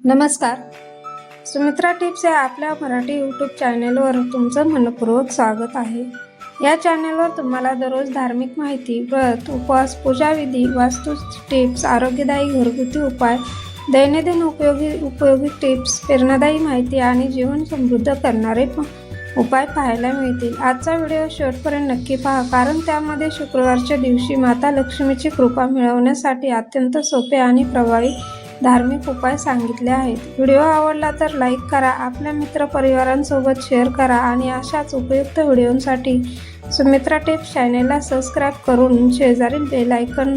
नमस्कार. सुमित्रा टिप्स या आपल्या मराठी यूट्यूब चॅनेलवर तुमचं मनपूर्वक स्वागत आहे. या चॅनेलवर तुम्हाला दररोज धार्मिक माहिती, व्रत, उपवास, पूजाविधी, वास्तू टिप्स, आरोग्यदायी घरगुती उपाय, दैनंदिन उपयोगी टिप्स, प्रेरणादायी माहिती आणि जीवन समृद्ध करणारे उपाय पाहायला मिळतील. आजचा व्हिडिओ शेवटपर्यंत नक्की पहा, कारण त्यामध्ये शुक्रवारच्या दिवशी माता लक्ष्मीची कृपा मिळवण्यासाठी अत्यंत सोपे आणि प्रभावी धार्मिक उपाय सांगितले आहेत. व्हिडिओ आवडला तर लाईक करा, आपल्या मित्रपरिवारांसोबत शेअर करा आणि अशाच उपयुक्त व्हिडिओंसाठी सुमित्रा टिप्स चॅनेलला सबस्क्राईब करून शेजारील बेल आयकॉन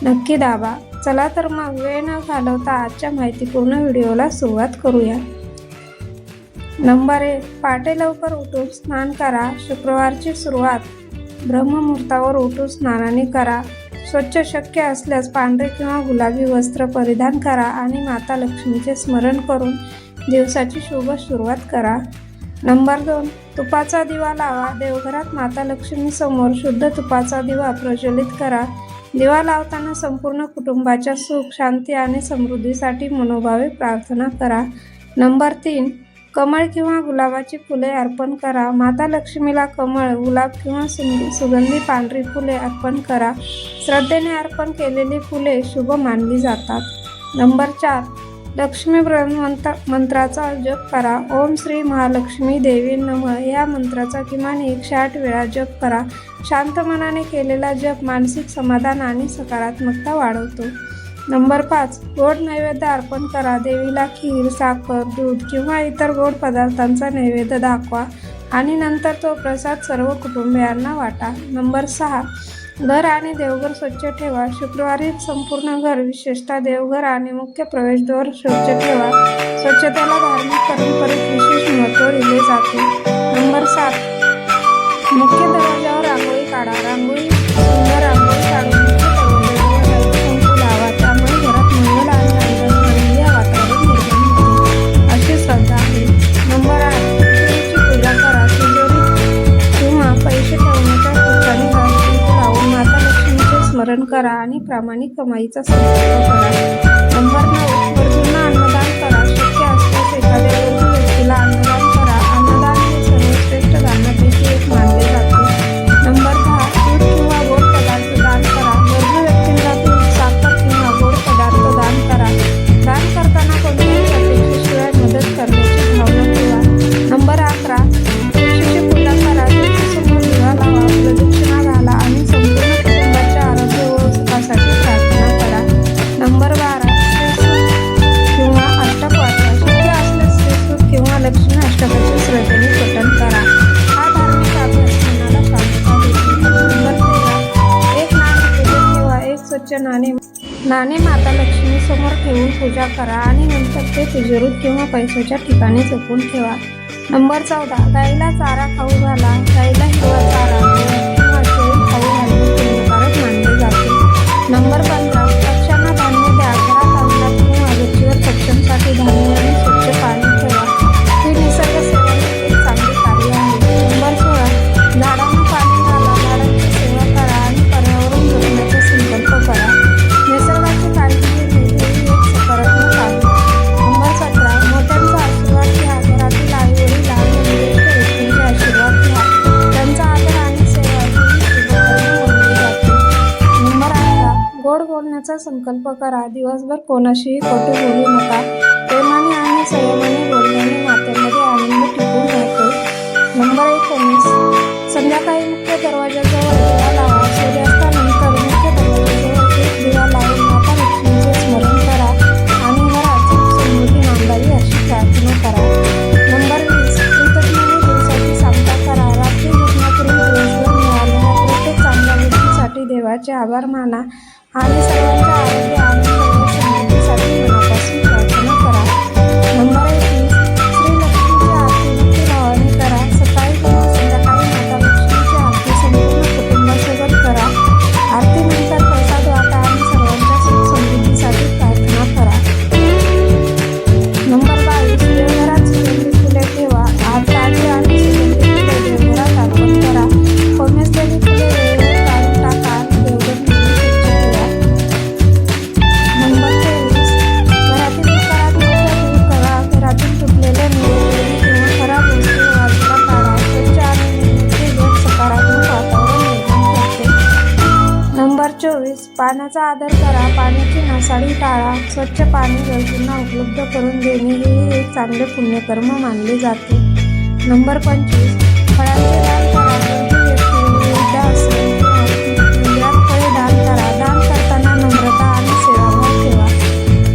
नक्की दाबा. चला तर मग वेळ न घालवता आजच्या माहितीपूर्ण व्हिडिओला सुरुवात करूया. नंबर 1. पहाटे लवकर उठून स्नान करा. शुक्रवारची सुरुवात ब्रह्ममुहूर्तावर उठून स्नानाने करा. स्वच्छ शक्य असल्यास पांढरे किंवा गुलाबी वस्त्र परिधान करा आणि माता लक्ष्मीचे स्मरण करून दिवसाची शुभ सुरुवात करा. नंबर 2. तुपाचा दिवा लावा. देवघरात माता लक्ष्मी समोर शुद्ध तुपाचा दिवा प्रज्वलित करा. दिवा लावताना संपूर्ण कुटुंबाच्या सुख, शांती आणि समृद्धीसाठी मनोभावे प्रार्थना करा. नंबर 3. कमळ किंवा गुलाबाची फुले अर्पण करा. माता लक्ष्मीला कमळ, गुलाब किंवा सुगंधी पांढरी फुले अर्पण करा. श्रद्धेने अर्पण केलेली फुले शुभ मानली जातात. नंबर 4. लक्ष्मी मंत्राचा जप करा. ओम श्री महालक्ष्मी देवी नमः या मंत्राचा किमान 108 वेळा जप करा. शांत मनाने केलेला जप मानसिक समाधान आणि सकारात्मकता वाढवतो. नंबर 5. गोड नैवेद्य अर्पण करा. देवीला खीर, साखर, दूध किंवा इतर गोड पदार्थांचा नैवेद्य दाखवा आणि नंतर तो प्रसाद सर्व कुटुंबियांना वाटा. नंबर 6. घर आणि देवघर स्वच्छ ठेवा. शुक्रवारी संपूर्ण घर, विशेषतः देवघर आणि मुख्य प्रवेशद्वार स्वच्छ ठेवा. स्वच्छतेला धार्मिक परंपरेत विशेष महत्त्व दिले जाते. नंबर 7. मुख्य दरवाजावर रांगोळी काढा. सुंदर रांगोळी काढून स्मरण करा आणि प्रामाणिक कमाईचा संकल्प करा. नंबर 9. गरजूंना अन्नदान करा. शक्य असल्यास एखाद्या गरजू व्यक्तीला अन्नदान करा. अन्नदान हे सर्वश्रेष्ठ दानापैकी एक मानले जाते. नंबर 10. दूध किंवा गोड पदार्थ दान करा. गरजू व्यक्तींना दूध, साखर किंवा गोड पदार्थ दान करा. दान करताना कोणत्याही अपेक्षेशिवाय मदत करण्याची भावना ठेवा. नंबर 11. तुळशीची पूजा करा. तुळशीसमोर दिवा लावा, प्रदक्षिणा घाला आणि संपूर्ण साठी प्रार्थना करा. नंबर 12. श्रीसूक्त किंवा अष्टक वाचा. शक्य असल्यास श्रीसूक्त किंवा लक्ष्मी अष्टकाचे श्रद्धेने पठण करा. हा धार्मिक अभ्यास मनाला शांतता देतो. नंबर 13. एक नाणे पूजेत ठेवा. एक स्वच्छ नाणे माता लक्ष्मी समोर ठेवून पूजा करा आणि नंतर ते तिजोरीत किंवा पैशाच्या ठिकाणी जपून ठेवा. नंबर 14. गाईला चारा खाऊ घाला. गाईला हिरवा चारा किंवा शेळी खाऊ घालणे पुण्यकारक मानले जाते. नंबर 15. पक्ष्यांना धान्य द्या. घरात अंगणात किंवा गच्चीवर पक्ष्यांसाठी धान्य आणि स्वच्छ पाणी ठेवा. ही निसर्ग सेवेची एक चांगली कार्य आहे. नंबर 16. झाडांना पाणी घाला. झाडांची सेवा करा आणि पर्यावरण जपण्याचा संकल्प करा. निसर्गाची काळजी घेणे ही एक सकारात्मक आहे. नंबर 17. मोठ्यांचा आशीर्वाद घ्या. घरातील आई-वडील, लहान ज्येष्ठ व्यक्तींचे आशीर्वाद घ्या. त्यांचा आदर आणि सेवा ही शुभकर्म मानली जाते. नंबर 18. गोड बोलण्याचा संकल्प करा. दिवसभर कोणाशीही कटू बोलू नका. प्रेमाने आणि संयमाने बोलण्याने नात्यामध्ये आनंद टिकून राहतो. नंबर 19. संध्याकाळी मुख्य दरवाजाजवळ दिवा लावा. सूर्यास्तानंतर मुख्य दरवाजाजवळ एक दिवा लावून माता लक्ष्मीचे स्मरण करा आणि घरात सुख समृद्धी नांदावी अशी प्रार्थना करा. नंबर 20. कृतज्ञतेने दिवसाची सांगता करा. रात्री झोपण्यापूर्वी दिवसभर मिळालेल्या प्रत्येक चांगल्या गोष्टीसाठी देवाचे आभार माना आणि सर्वांच्या आरोग्य, आनंद व समृद्धीसाठी मनापासून प्रार्थना करा. पाण्याचा आदर करा, पाण्याची नासाडी टाळा. स्वच्छ पाणी गरजूंना उपलब्ध करून देणे हे एक चांगले पुण्यकर्म मानले जाते. नंबर 25, फळांचे दान करा. गरजू व्यक्ती, वृद्ध असेल किंवा मंदिरात फळे दान करा. दान करताना नम्रता आणि सेवाभाव ठेवा.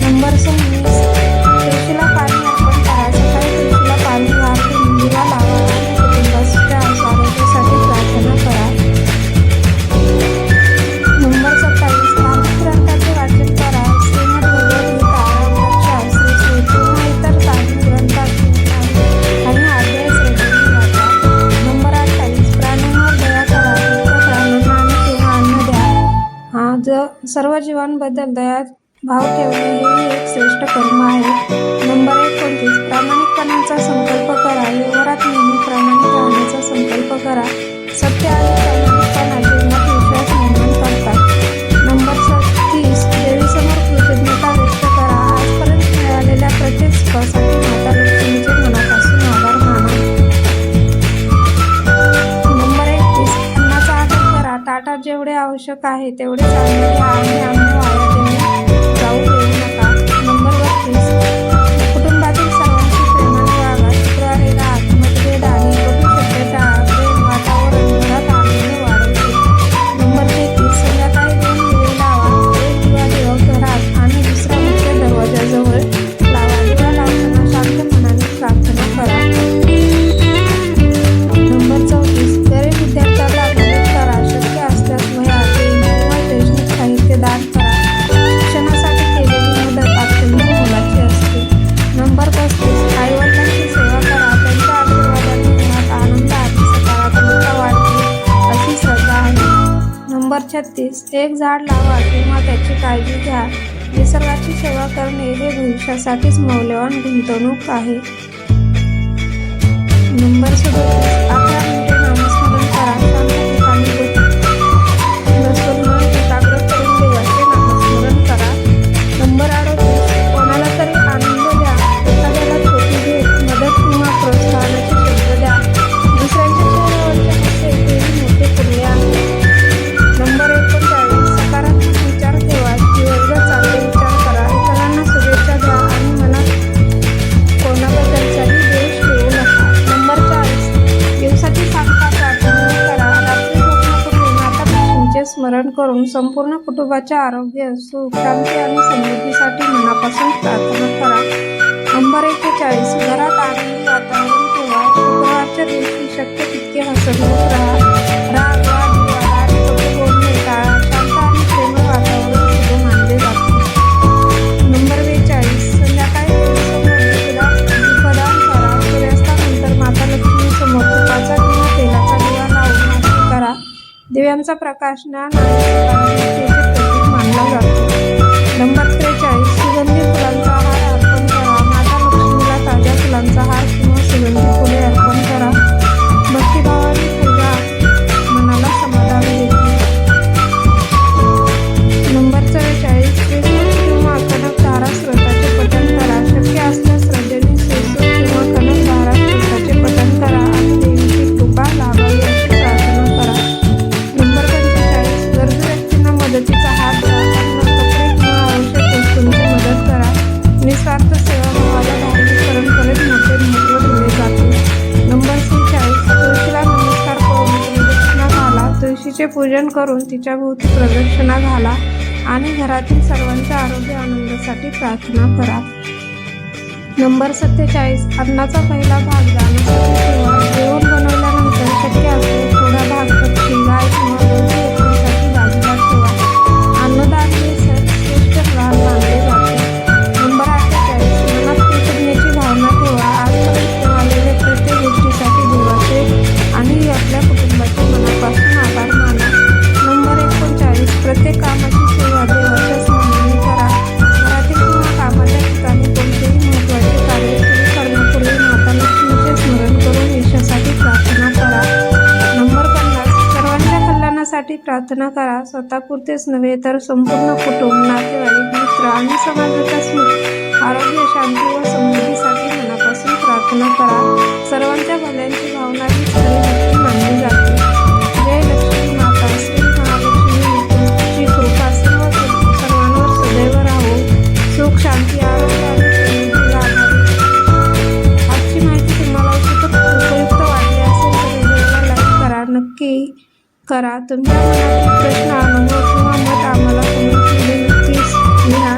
नंबर 26, तुळशीला पाणी अर्पण करा. सकाळी तुळशीला पाणी घालून दिवा लावा आणि कुटुंबाच्या आरोग्यासाठी प्रार्थना करा. नंबर 27, धार्मिक ग्रंथाचे वाचन करा. श्रीमद भगवद्गीता, रामरक्षा, श्री सूक्त किंवा इतर धार्मिक ग्रंथातील काही अध्याय श्रद्धेने वाचा. नंबर 28, प्राण्यांवर दया करा. फक्त प्राण्यांना आणि किंवा अन्न द्या. सर्व जीवांबद्दल दया भाव ठेवणे हे एक श्रेष्ठ कर्म आहे. नंबर 29, प्रामाणिकपणाचा संकल्प करा. व्यवहारात नेहमी प्रामाणिक राहण्याचा संकल्प करा. सत्य आणि प्रामाणिकपणा जीवनात विश्वास निर्माण करतात. नंबर 30, देवीसमोर कृतज्ञता व्यक्त करा. आजपर्यंत मिळालेल्या प्रत्येक सुखासाठी माता लक्ष्मीचे मनापासून आभार माना. नंबर 31, अन्नाचा आदर करा. ताटात जेवढे आवश्यक आहे तेवढे अन्न घ्या आणि अन्न वाया जाऊ देऊ नका. नंबर 32, कुटुंबातील सर्वांशी प्रेमाने वागा. शुक्रवारी राग, मतभेद आणि कटू शब्द टाळा. प्रेम वातावरण घरात आनंद वाढवते. नंबर 33, संध्याकाळी 2 दिवे लावा. एक दिवा देवघरात आणि दुसरा मुख्य दरवाजाजवळ लावा. दिवा लावताना शांत मनाने प्रार्थना करा. नंबर 34, गरीब विद्यार्थ्यांना मदत करा. शक्य असल्यास वह्या, पेन किंवा शैक्षणिक साहित्य दान करा. शिक्षणासाठी केलेली मदत अत्यंत मोलाची असते. नंबर 35, आईवडिलांची सेवा करा. त्यांच्या आशीर्वादाने घरात आनंद आणि सकारात्मकता वाढते अशी श्रद्धा आहे. नंबर 36, एक झाड लावा किंवा त्याची काळजी घ्या. निसर्गाची सेवा करणे हे भविष्यासाठीच मौल्यवान गुंतवणूक आहे. नंबर 37, 11 मिनिटे नामस्मरण करा. शांत ठिकाणी बसून मन एकाग्र करून देवाचे नामस्मरण करा. नंबर 38, कोणाला तरी आनंद द्या. एखाद्याला छोटी भेट, मदत किंवा प्रोत्साहनाचे शब्द द्या. दुसऱ्यांच्या चेहऱ्यावरचे हास्य हेही मोठे पुण्य आहे. नंबर 39, सकारात्मक विचार ठेवा. दिवसभर चांगले विचार करा. इतरांना शुभेच्छा द्या आणि मनात कोणाबद्दलचाही द्वेष ठेवू नका. नंबर 40, दिवसाची 7 तास प्रार्थना करा. रात्री झोपण्यापूर्वी माता लक्ष्मीचे स्मरण करून संपूर्ण कुटुंबाचे आरोग्य, सुख, शांती आणि समृद्धीसाठी मनापासून प्रार्थना करा. नंबर 41, घरात आनंदी वातावरण ठेवा. शुक्रवारच्या दिवशी शक्य तितके हसतमुख राहा. राग, वाद, विवाद आणि कटू बोलणे टाळा. शांत आणि प्रेमळ वातावरण शुभ मानले जाते. नंबर 42, संध्याकाळी देवीसमोर दीपदान करा. सूर्यास्तानंतर माता लक्ष्मीसमोर तुपाचा किंवा तेलाचा दिवा लावून आरती करा. दिव्यांचा प्रकाश ज्ञान आणि सकारात्मकतेचे प्रतीक मानला जातो. नंबर 43, सुगंधी फुलांचा हार अर्पण करा. माता लक्ष्मीला ताज्या फुलांचा हार किंवा सुगंधी फुले अर्पण करा. भक्तिभावाने पूजा मनाला समाधान देते. नंबर 44, श्रीसूक्त किंवा कनकधारा स्त्रोताचे पठण करा. शक्य असल्यास श्रद्धेने श्रीसूक्त किंवा कनकधारा स्त्रोताचे पठण करा आणि देवीची कृपा लाभावी अशी प्रार्थना करा. नंबर 45, गरजू व्यक्तींना मदतीचा हात द्या. त्यांना कपडे किंवा आवश्यक वस्तूंची मदत करा. निस्वार्थ सेवाभावाला धार्मिक परंपरेत मोठे महत्त्व दिले जाते. नंबर 46, तुळशीला नमस्कार करून प्रदक्षिणा घाला. तुळशीचे पूजन करून तिच्या भोवती प्रदक्षिणा घाला आणि घरातील सर्वांच्या आरोग्य आनंदासाठी प्रार्थना करा. नंबर 47, अन्नाचा पहिला भाग दानासाठी ठेवा. जेवण बनवल्यानंतर शक्य असल्यास थोडा भाग पक्षी, गाय किंवा गरजू व्यक्तींसाठी बाजूला ठेवा. अन्नदान हे श्रेष्ठ दान मानले जाते. नंबर 48, मनात कृतज्ञतेची भावना ठेवा. आजपर्यंत मिळालेल्या प्रत्येक गोष्टीसाठी देवाचे आणि आपल्या कुटुंबाचे मनापासून आभार माना. नंबर 39, प्रत्येक कामाची सेवा देवाच्या स्मरणाने करा. घरातील किंवा कामाच्या ठिकाणी कोणतेही महत्त्वाचे कार्य सुरू करण्यापूर्वी माता लक्ष्मीचे स्मरण करून यशासाठी प्रार्थना करा. नंबर 50, सर्वांच्या कल्याणासाठी प्रार्थना करा. स्वतःपुरतेच नव्हे तर संपूर्ण कुटुंब, नातेवाईक, मित्र आणि समाजाच्या सुख, आरोग्य, शांती व समृद्धीसाठी मनापासून प्रार्थना करा. सर्वांच्या भल्यांची भावना ही खरी भक्ती मानली जाते. जय लक्ष्मी माता, श्री महालक्ष्मी, श्री कृपा सर्व करा. तुमच्या मनातील प्रश्न, अनुभव किंवा मत आम्हाला कमेंटमध्ये नक्कीच लिहा.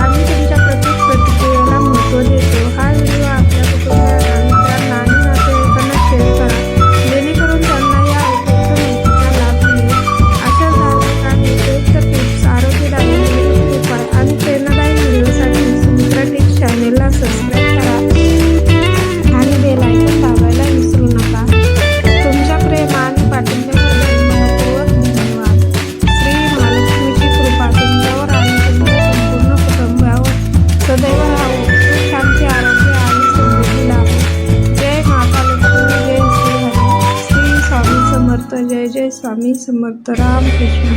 आम्ही तुमच्या प्रत्येक प्रतिक्रियेला महत्त्व देतो. हा व्हिडिओ आपल्या कुटुंबियांना, मित्रांना आणि नातेवाईकांना शेअर करा, जेणेकरून त्यांना या उपयुक्त माहितीचा लाभ मिळेल. अशा धार्मिक आणि उपयुक्त टिप्स, आरोग्यदायी घरगुती उपाय आणि प्रेरणादायी व्हिडिओसाठी सुमित्रा टिप्स चॅनेलला सबस्क्राईब करा आणि बेल आयकॉन दाबायला विसरू नका. तुमच्या प्रेम आणि पाठिंब्याबद्दल मनपूर्वक धन्यवाद. श्री महालक्ष्मीची कृपा तुमच्यावर आणि तुमच्या संपूर्ण कुटुंबावर सदैव राहो. सुख, शांती, आरोग्य आणि समृद्धी लाभो. जय माता लक्ष्मी, जय श्री हरी. श्री स्वामी समर्थ. जय जय स्वामी समर्थ. रामकृष्ण.